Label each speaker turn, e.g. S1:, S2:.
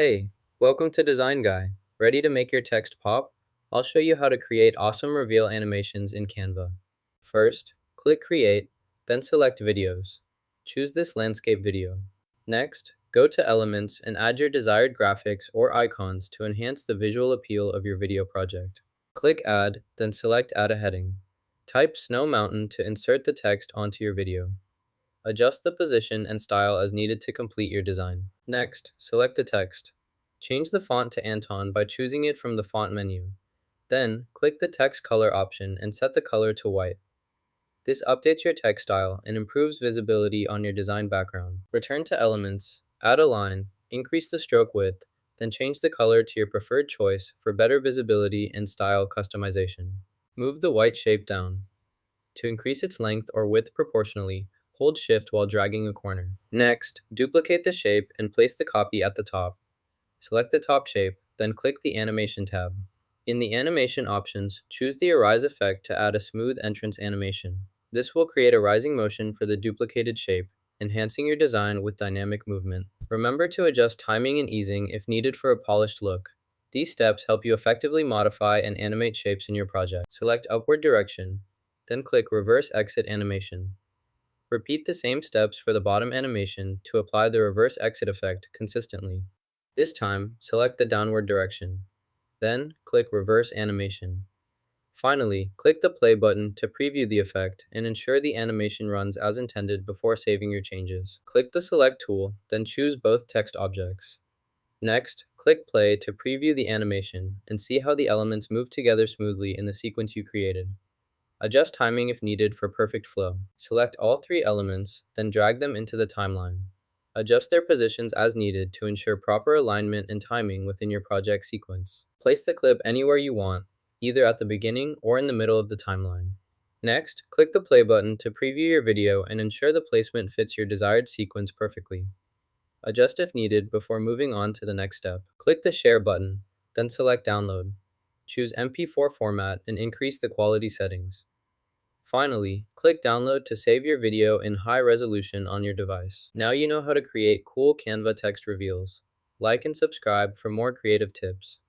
S1: Hey, welcome to Design Guy. Ready to make your text pop? I'll show you how to create awesome reveal animations in Canva. First, click Create, then select Videos. Choose this landscape video. Next, go to Elements and add your desired graphics or icons to enhance the visual appeal of your video project. Click Add, then select Add a heading. Type Snow Mountain to insert the text onto your video. Adjust the position and style as needed to complete your design. Next, select the text. Change the font to Anton by choosing it from the font menu. Then, click the text color option and set the color to white. This updates your text style and improves visibility on your design background. Return to Elements, add a line, increase the stroke width, then change the color to your preferred choice for better visibility and style customization. Move the white shape down. To increase its length or width proportionally, hold Shift while dragging a corner. Next, duplicate the shape and place the copy at the top. Select the top shape, then click the Animation tab. In the Animation options, choose the Arise effect to add a smooth entrance animation. This will create a rising motion for the duplicated shape, enhancing your design with dynamic movement. Remember to adjust timing and easing if needed for a polished look. These steps help you effectively modify and animate shapes in your project. Select Upward Direction, then click Reverse Exit Animation. Repeat the same steps for the bottom animation to apply the reverse exit effect consistently. This time, select the downward direction. Then, click Reverse Animation. Finally, click the play button to preview the effect and ensure the animation runs as intended before saving your changes. Click the Select tool, then choose both text objects. Next, click play to preview the animation and see how the elements move together smoothly in the sequence you created. Adjust timing if needed for perfect flow. Select all three elements, then drag them into the timeline. Adjust their positions as needed to ensure proper alignment and timing within your project sequence. Place the clip anywhere you want, either at the beginning or in the middle of the timeline. Next, click the play button to preview your video and ensure the placement fits your desired sequence perfectly. Adjust if needed before moving on to the next step. Click the Share button, then select Download. Choose MP4 format and increase the quality settings. Finally, click Download to save your video in high resolution on your device. Now you know how to create cool Canva text reveals. Like and subscribe for more creative tips.